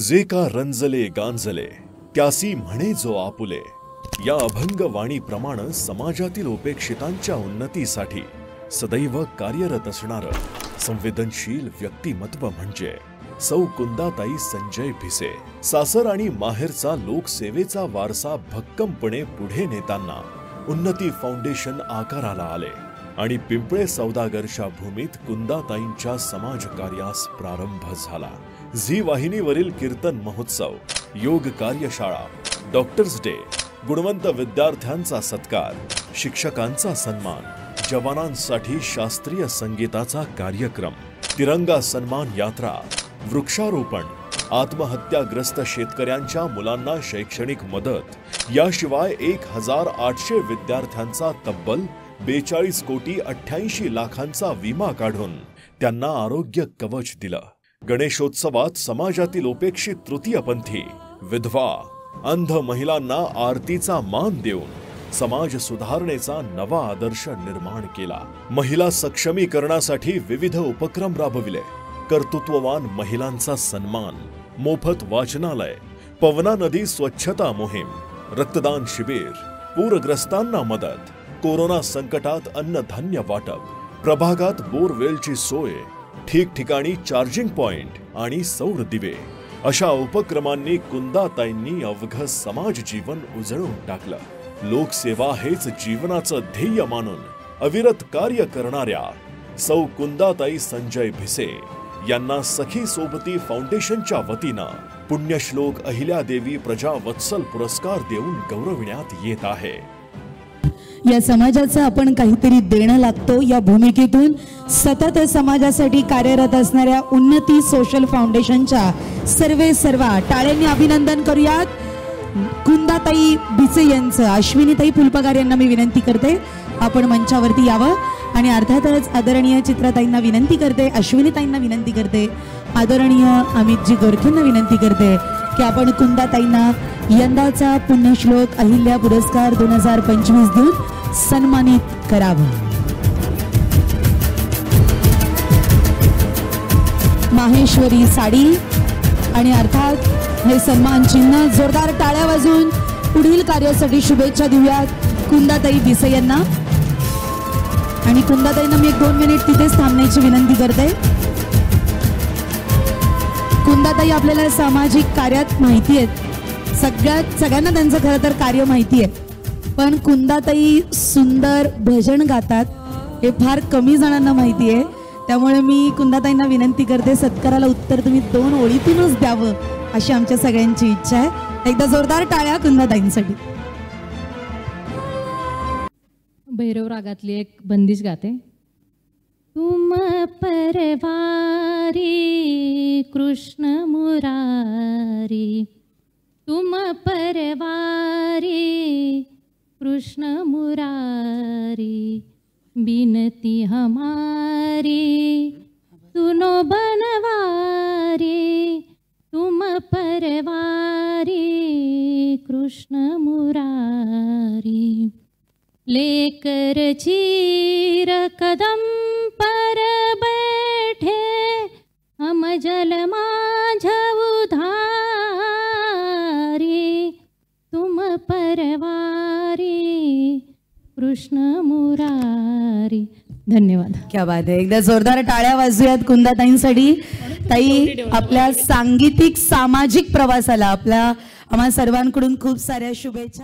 जे का रंजले गांजले त्यासी म्हणे जो आपुले, या अभंग वाणीप्रमाणे समाजातील उपेक्षितांच्या उन्नतीसाठी सदैव कार्यरत असणारं संवेदनशील व्यक्तिमत्व म्हणजे सौ कुंदाताई संजय भिसे। सासर आणि माहेरचा लोकसेवेचा वारसा भक्कमपणे पुढे नेताना उन्नती फाउंडेशन आकाराला आले आणि पिंपळे सौदागरच्या भूमीत कुंदाताईंच्या समाज कार्यास प्रारंभ झाला। झी वाहिनीवरील कीर्तन महोत्सव, योग कार्यशाळा, डॉक्टर्स डे, गुणवंत विद्यार्थ्यांचा सत्कार, शिक्षकांचा सन्मान, जवानांसाठी शास्त्रीय संगीताचा कार्यक्रम, तिरंगा सन्मान यात्रा, वृक्षारोपण, आत्महत्याग्रस्त शेतकऱ्यांच्या मुलांना शैक्षणिक मदत, याशिवाय 1800 विद्यार्थ्यांचा तब्बल 42 कोटी 88 लाखांचा विमा काढून त्यांना आरोग्य कवच दिलं। गणेशोत्सवात समाजातील उपेक्षित तृतीयपंथी, विधवा, अंध महिलांना आरतीचा मान देऊन समाज सुधारणेचा नवा आदर्श निर्माण केला। महिला सक्षमीकरणासाठी विविध उपक्रम राबविले। कर्तृत्ववान महिलांचा सन्मान, मोफत वाचनालय, पवना नदी स्वच्छता मोहीम, रक्तदान शिबिर, पूरग्रस्तांना मदत, कोरोना संकटात अन्नधान्य वाटप, प्रभागात बोरवेलची सोय, ठिकठिकाणी चार्जिंग पॉइंट आणि सौर दिवे, अशा उपक्रमांनी कुंदाताईंनी अवघ समाज जीवन उजळून टाकलं। लोकसेवा हेच जीवनाचं ध्येय मानून अविरत कार्य करणाऱ्या सौ कुंदाताई संजय भिसे यांना सखी सोबती फाउंडेशनच्या वतीनं पुण्यश्लोक अहिल्यादेवी प्रजावत्सल पुरस्कार देऊन गौरविण्यात येत आहे। या समाजाचं आपण काहीतरी देणं लागतो या भूमिकेतून सतत समाजासाठी कार्यरत असणाऱ्या उन्नती सोशल फाउंडेशनच्या सर्व टाळ्यांनी अभिनंदन करूयात। कुंदाताई भिसे यांचं अश्विनीताई फुलपगार यांना मी विनंती करते आपण मंचावरती यावं आणि अर्थातच आदरणीय चित्राताईंना विनंती करते, अश्विनीताईंना विनंती करते, आदरणीय अमितजी गोरखेंना विनंती करते की आपण कुंदाताईंना यंदाचा पुण्यश्लोक अहिल्या पुरस्कार 2025 देऊन सन्मानित करावं। माहेश्वरी साडी आणि अर्थात हे सन्मान चिन्ह जोरदार टाळ्या वाजवून पुढील कार्यासाठी शुभेच्छा देऊयात कुंदाताई भिसे यांना। आणि कुंदाताईंना मी 1-2 मिनिट तिथेच थांबण्याची विनंती करते। कुंदाताई आपल्याला सामाजिक कार्यात माहिती आहेत, सगळ्यांना त्यांचं खरं तर कार्य माहिती आहे, पण कुंदाताई सुंदर भजन गातात हे फार कमी जणांना माहिती आहे। त्यामुळे मी कुंदाताईंना विनंती करते सत्काराला उत्तर तुम्ही 2 ओळीतूनच द्यावं अशी आमच्या सगळ्यांची इच्छा आहे। एकदा जोरदार टाळ्या कुंदाताईंसाठी। भैरव रागातली एक बंदिश गाते। तुम परवारी कृष्ण मुरारी, तुम परवारी कृष्ण मुरारी, बिनती हमारी सुनो बनवारी, तुम परवारी कृष्ण मुरारी, लेकर चीर कदम पर बैठे हम जल माझ उधारी, तुम परवारी कृष्ण मुरारी। धन्यवाद। क्या बात है, एकदा जोरदार टाळ्या वाजूयात कुंदाताईंसाठी। ताई आपल्या सांगीतिक सामाजिक प्रवासाला आम्हा सर्वांकडून खूप साऱ्या शुभेच्छा।